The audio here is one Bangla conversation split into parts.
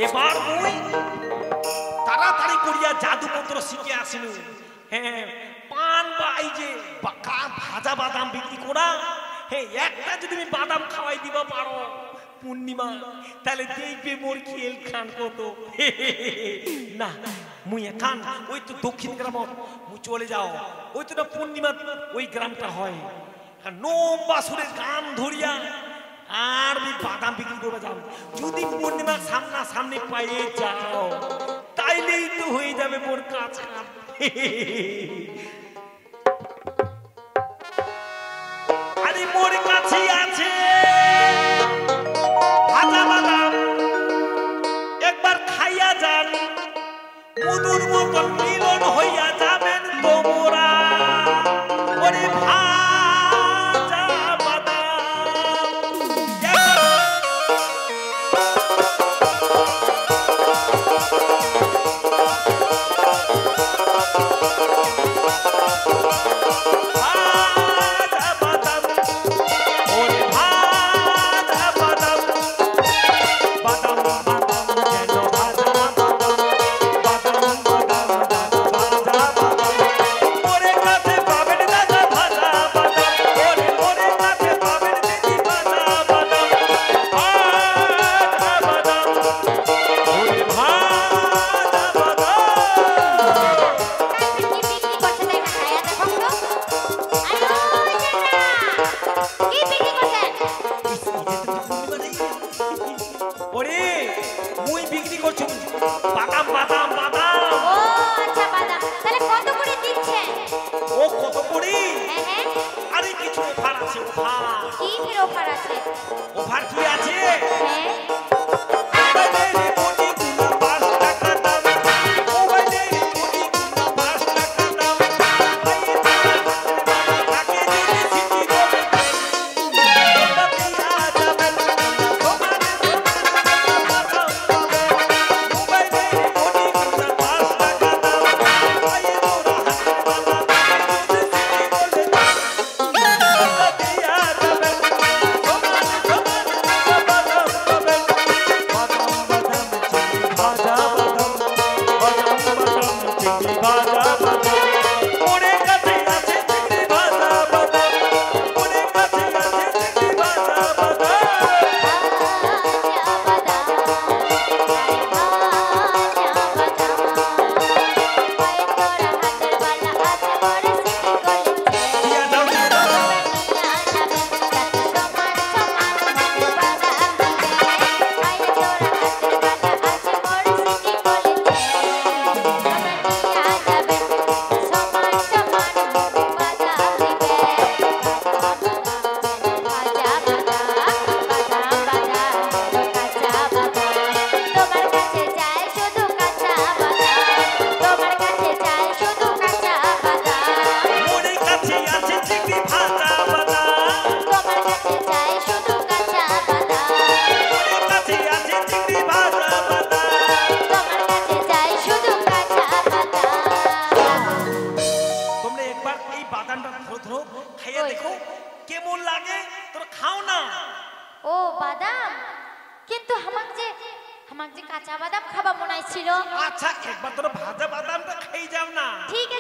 এবার মুই তাড়াতাড়ি করিয়া জাদুমন্ত্র শিখে আসিনু। হ্যাঁ, পান বা এই যে ভাজা বাদাম বিক্রি করা, হ্যাঁ একটা যদি আমি বাদাম খাওয়াই দিবা পারো পূর্ণিমা, তাহলে দেখবে মোর খেল খান কত। না মুই এখান ওই তো দক্ষিণ গ্রাম মুই চলে যাও, ওই তো না পূর্ণিমা ওই গ্রামটা হয়, নৌবাসুরের গান ধরিয়া আর আমি বাদাম বিক্রি করবে যাও। যদি পূর্ণিমার সামনা সামনে পাইয়ে যাও তাইলেই তো হয়ে যাবে মোর কাজ। আরে মোর কাছে আছে ভাজা বাদাম, একবার খাইয়া যান, মধুর মতন মিলন হইয়া যাবেন তোমরা। ওরে ভাজা বাদাম ঠিক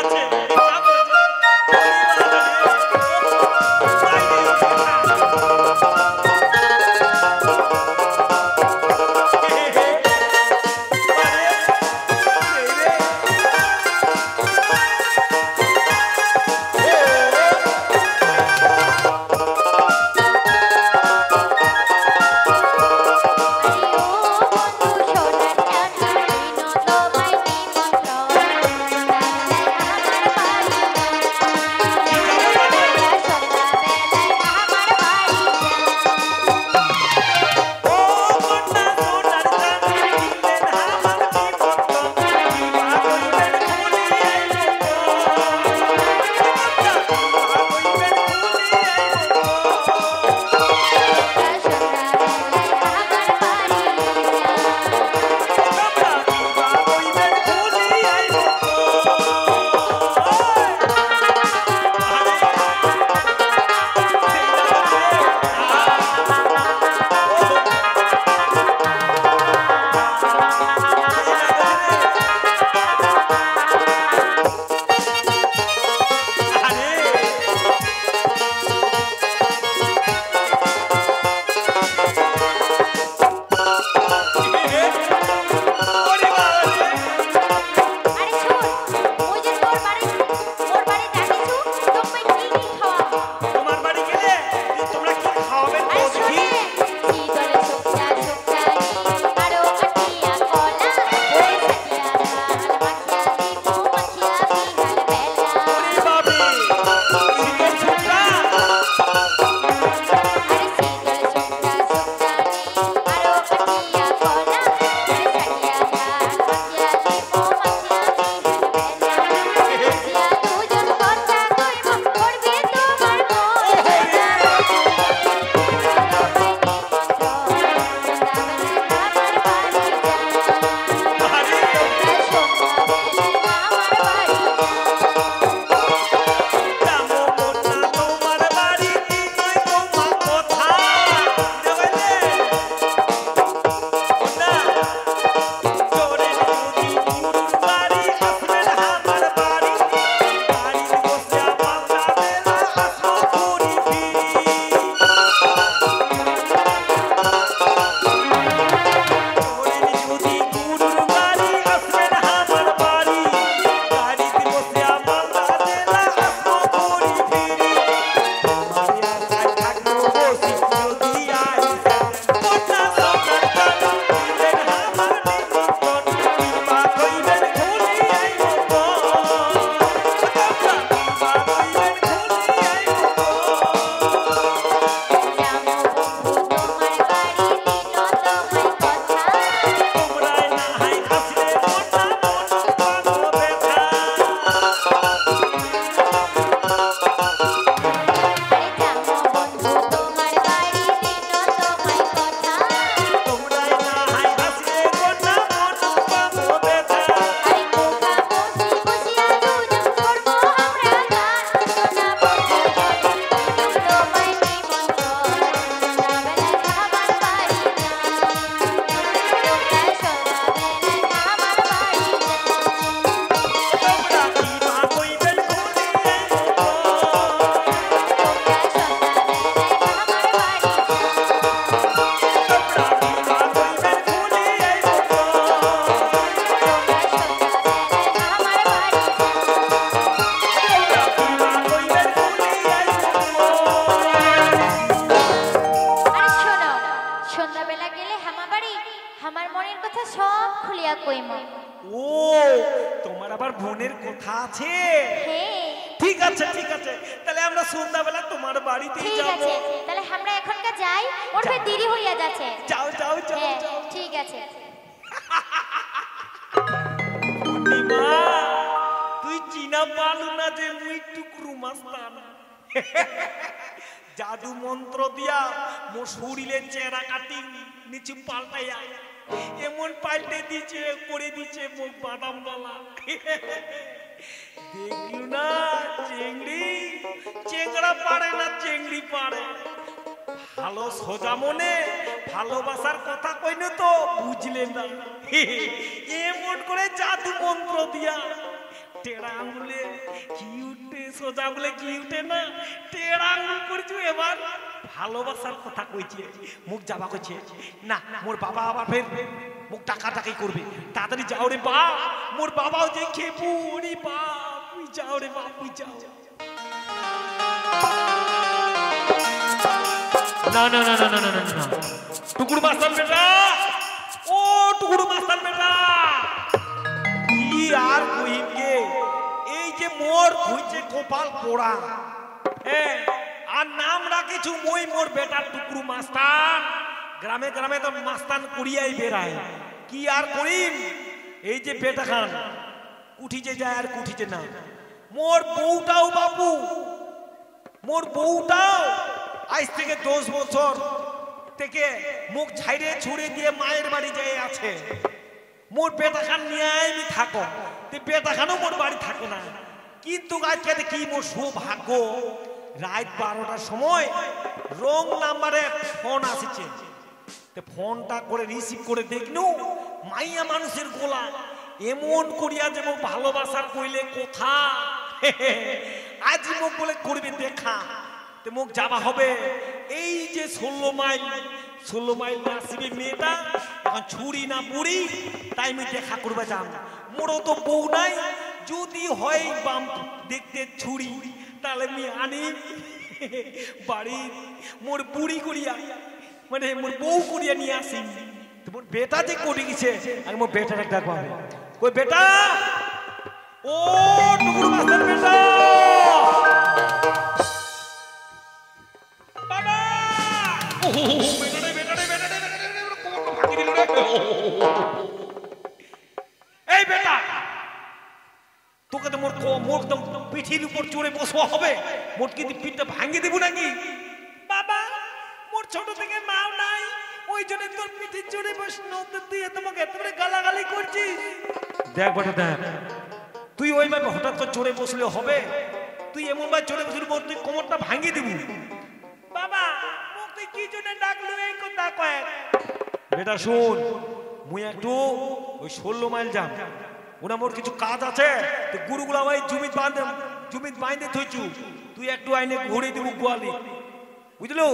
আছে দেখা আছে? হ্যাঁ ঠিক আছে ঠিক আছে, তাহলে আমরা সন্ধ্যাবেলা তোমার বাড়িতেই ঠিক যাব। আছে, তাহলে আমরা এখনকার যাই, ওর ফের দেরি হইয়া যাচ্ছে। যাও যাও যাও হ্যাঁ যাও। ঠিক আছে। পূর্ণিমা, তুই চিনা পালু না যে মুই টুকরু মাস্তান। জাদু মন্ত্র দিয়া মোর শরীরে চেহারা কাটি নিচু পাল্টাইয়া এমন পাল্টে দিচ্ছে, করে দিচ্ছে মুখ বাদাম বালা। দেখলু না চেংড়ি, চেংড়া পারে না চেংড়ি পারে। ভালো সোজা মনে ভালোবাসার কথা কইন তো বুঝলেন না। এমন করে জাদু মন্ত্র দিয়া টেড়া আঙুলে কি উঠে, সোজা আঙুলে কি উঠে না, টেড়া আঙুল করছু। এবার ভালোবাসার কথা কইছে, মুখ যাবা কইছে না। মোর বাবা আবার ফের মুখ টাকাটাকি করবে, তাড়াতাড়ি যাও রে বাপ, মোর বাবাও যে খেপু। ওরে বাপ তুই যাও রে বাপ, তুই যাও। না না না না না না না, টুকুর মাস্টার বেটা, ও টুকুর মাস্টার বেটা, কি আর কইকে, এই যে মোর হইছে কপাল পোড়া। হ্যাঁ, আর নাম রাখিছু মই মোর বেটা টুকুর মাস্টার। গ্রামে গ্রামে তো মাস্তান করিয়াই বেড়ায়, কি আর করিম। এই যে বেটা খান কুঠিতে যায় আর কুঠিতে না। মোর বউটাও বাপু, মোর বউটাও আজ থেকে 10 বছর থেকে মুখ ছাইড়ে ছুড়ে দিয়ে মায়ের বাড়ি যায় আছে। মোর বেটা খান নিয়ে আমি থাকো, বেটা খানও মোর বাড়ি থাকে না। কিন্তু আজকে কি মোর সৌভাগ্য, রাত 12টার সময় রং নাম্বারে ফোন আসছে। ফোনটা করে রিসিভ করে দেখনু মাইয়া মানুষের গোলা এমন করিয়া যে মুখ ভালোবাসার কইলে কথা। আজ মুখ বলে করবে দেখা, মুখ যাবা হবে এই যে 16 মাইল আসবে মেয়েটা। এখন ছুরি না বুড়ি, তাই আমি দেখা করবে যাম। মোরও তো বউ নাই, যদি হয় বাম দেখতে ছুরি, তাহলে আমি আনি বাড়ি মোর বুড়ি করিয়া, মানে মোর বউ করিয়া নিয়ে আসি। মোর বেটা যে করে গেছে, আমি মোর বেটার একটা ডাকবো। কই বেটা, ও টুকুর মাস্টার বেটা, বাবা, ও বেটা রে বেটা রে বেটা রে বেটা রে, কোমরটা ভাঙি দিল রে। এই বেটা, তোকে তো মোর তো পিঠির উপর চড়ে বসবা হবে, মোট কি পিঠটা ভাঙিয়ে দিব নাকি? বাবা, মোর ছোট থেকে মাও নাই, ওই জন্য তোর পিঠে চড়ে বসনো, তুই তোমাকে এতবারে গালাগালি করছিস। দেখ বেটা দেখ, তুই ওইভাবে হঠাৎ করে চড়ে বসলে হবে? তুই এমন ভাবে চড়ে বসলে তুই কোমরটা ভাঙিয়ে দিব। বাবা, মোক তুই কি জন্য ডাকলু এই কথা কয়? বেটা শুন, মুই একটু ওই 16 মাইল যাম, ওনা মোর কিছু কাজ আছে। তো গুরুগুলা ভাই জমিত বাইন্দে থইছু, তুই একটু আইনে ঘুরে দিব গোয়ালি, বুঝলো?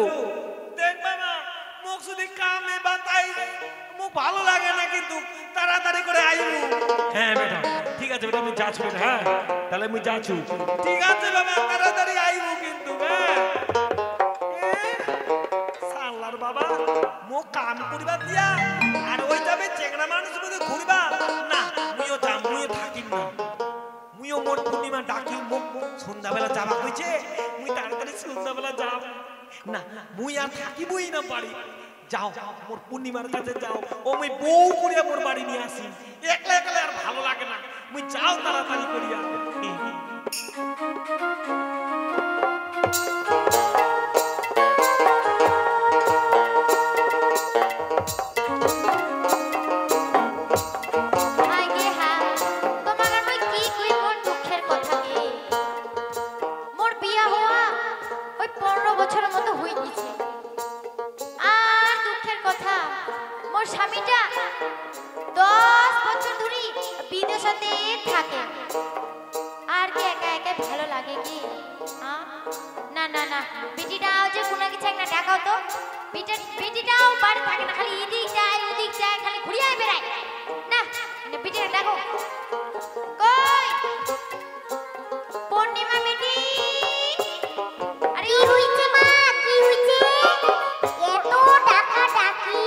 দেখ বাবা, মোক যদি কামে বাতাই মোক ভালো লাগে না, কিন্তু তাড়াতাড়ি করে আইবু। হ্যাঁ বেটা ঠিক আছে বেটা, আমি যাচ্ছি বেটা। হ্যাঁ তাহলে আমি যাচ্ছি। ঠিক আছে বাবা, তাড়াতাড়ি আইবু কিন্তু। হ্যাঁ সাল্লার বাবা, মোক কাম করিবা দিয়া আর ওই যাবে চেংড়া মানুষ মধ্যে ঘুরবা না। মুইও যাম, মুইও থাকিম না। মুইও মোর পূর্ণিমা ডাকি, মোক সন্ধ্যাবেলা যাবা কইছে, মুই তাড়াতাড়ি সন্ধ্যাবেলা যাব না। মুই আর থাকিবই না বাড়ি। যাও মোর পূর্ণিমার কাছে যাও, ও মুই বউ করিয়া মোর বাড়ি নিয়ে আসি। একলা একলা আর ভালো লাগে না, মুই যাও তাড়াতাড়ি করিয়া। স্বামীটা 10 বছর ধরে বিদেশে থাকে, আর কি একা একা ভালো লাগে কি? না না না, বেটিটাও যে কোনো কিছু একটা দেখাও তো। বেটিটাও বাড়ি থাকে না, খালি এদিক যায় ওদিক যায়, খালি ঘুরিয়ে বেড়ায়। না বেটিটা দেখো কই, পূর্ণিমা বেটি। আরে কি হইছে মা, কি হইছে? এত টাকা ডাকি।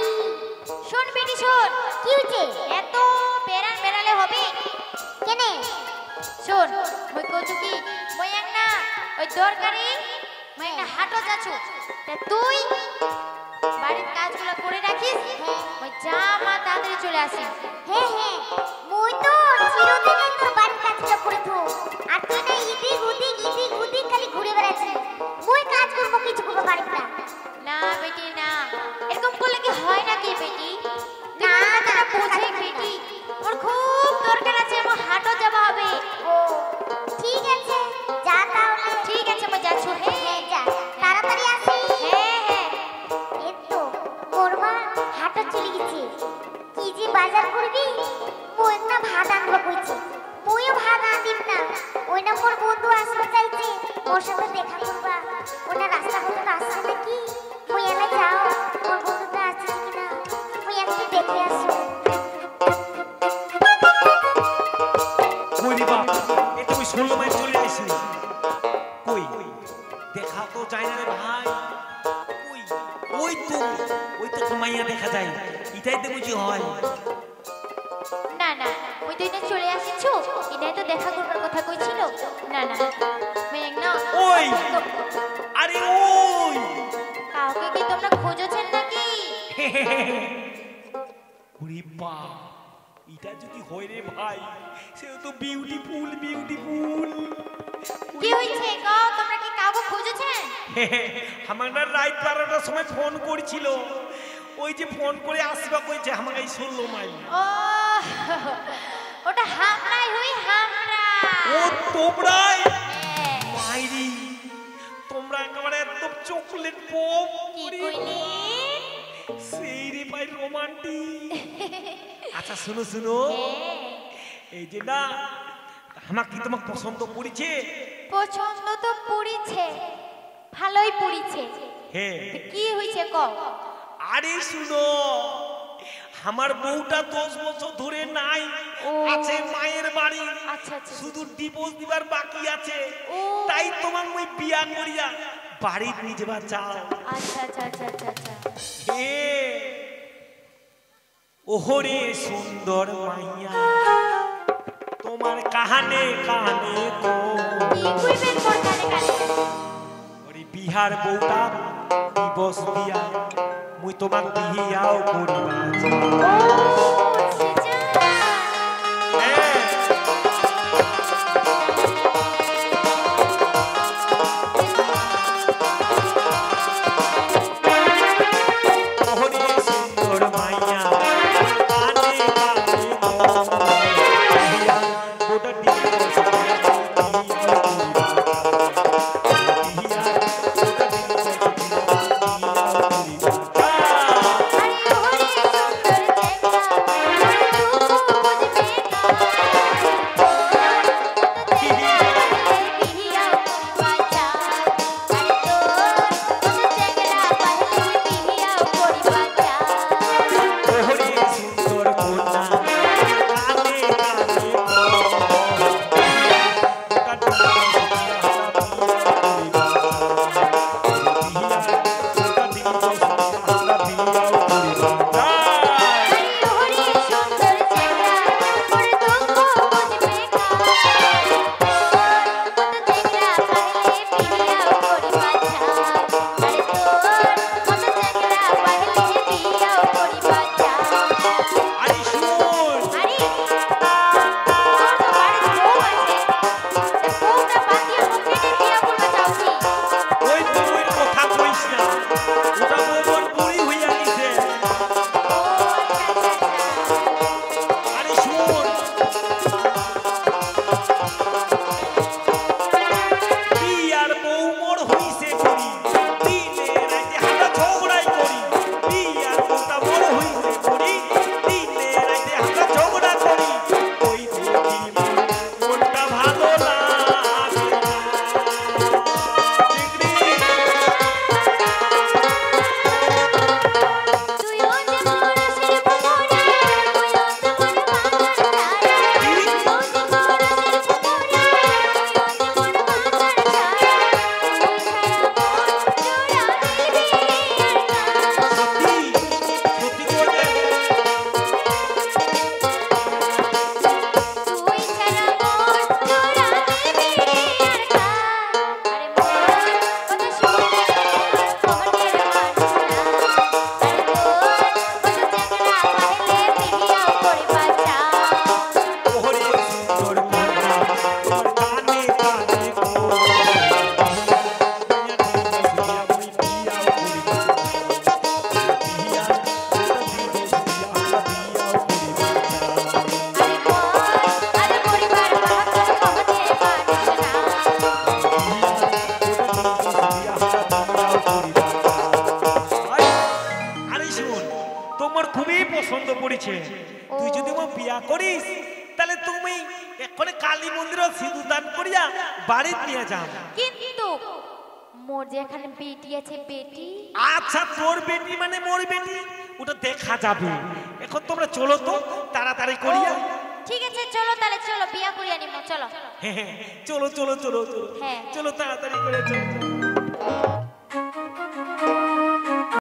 শোন বেটি শোন, কি হইছে? এত বেড়ালে হবে কেনে? শোন দরকারি মই একটা হাটও যাচ্ছ তা তুই বাড়ির কাজগুলো করে রাখিস ওই যা মা তাড়াতাড়ি চলে আসিস হ্যাঁ হ্যাঁ মুই তো চিরদিনই তোর বাড়ির কাজগুলো করে থো আর তুই না ইদিক উদিক খালি ঘুরে বেড়াচ্ছিস মুই কাজ করবো কিছু করবো পারিস না না বেটি না এরকম করলে কি হয় নাকি বেটি না, না বোঝে বেটি ওর খুব দরকার আছে আমার হাটও যাওয়া হবে ও ঠিক আছে যা তাহলে ঠিক আছে মই যাচ্ছ হ্যাঁ হ্যাঁ যা তাড়াতাড়ি আসিস হ্যাঁ হ্যাঁ এই তো মোর মা হাটে চলে গেছে কি যে বাজার করবি মুই না ভাত আনবো কইছে মুইও ভাত আনিম না ওই না মোর বন্ধু আসবে চাইছে মোর সাথে দেখা করবা ওনা রাস্তা পথে আসছে নাকি মুই এনে যাও মোর বন্ধুটা আসছে কিনা মুই একটু দেখে আসি কই রে বাপ এ তুমি 16 মাইল চলে আইছিস কই দেখা তো যায় না রে ভাই কই ওই তো মাইয়া দেখা যায় এটাই তো বুঝি হয় না না ওই তুই না চলে আসিছ এটাই তো দেখা করবার কথা কইছিল না না মেঘ না ওই আরে ওই কাউকে কি তোমরা খোঁজছেন নাকি ওরে বাপ এটা যদি হয় রে ভাই সে তো বিউটিফুল কি হইছে কও তোমরা কি কাউকে খোঁজছেন আমার না রাত 12টার সময় ফোন করেছিল ওই যে ফোন করে আসবা কইছে আমাকে এই 16 মাইল ও ওটা হামরাই হই হামরা ও তোমরাই হ্যাঁ। মাইরি তোমরা একেবারে একদম চকলেট পপ কি কইলি সেই রে ভাই রোমান্টিক আচ্ছা শুনো এই যে না আমার কি তোমাকে পছন্দ করেছে পছন্দ তো পড়িছে ভালোই পড়িছে হ্যাঁ তো কি হইছে কও আরে শুনো আমার বউটা 10 বছর ধরে নাই ও। আছে মায়ের বাড়ি আচ্ছা আচ্ছা শুধু ডিভোর্স দিবার বাকি আছে ও। তাই তোমার মই বিয়া করিয়া বাড়ি নিয়ে যাবা চাও আচ্ছা আচ্ছা আচ্ছা আচ্ছা আচ্ছা হে ওহরে সুন্দর মাইয়া তোমার কাহানে কাহানে তো কি কইবেন মোর কানে কানে ওরে বিহার বউটা দিবস দিয়া মুই তোমাক বিয়াও করিবা ও সেজা ওহরে সুন্দর মাইয়া কানে কানে তো বিহার বউটা দিবস দিয়া আরে ওরে সুন্দর দেখা করেছে। তুই যদি আমার বিয়া করিস তাহলে তুমি এক্ষণে কালী মন্দিরে সিঁদুর দান করিয়া বাড়ি নিয়ে যাও। কিন্তু মোর যে এখানে বেটি আছে বেটি। আচ্ছা তোর বেটি মানে মোর বেটি ওটা দেখা যাবে। এখন তোমরা চলো তো তাড়াতাড়ি করিয়া। ঠিক আছে চলো তাহলে, চলো বিয়া করিয়া নিব, চলো। হ্যাঁ চলো চলো চলো চলো হ্যাঁ। চলো তাড়াতাড়ি করে চলো।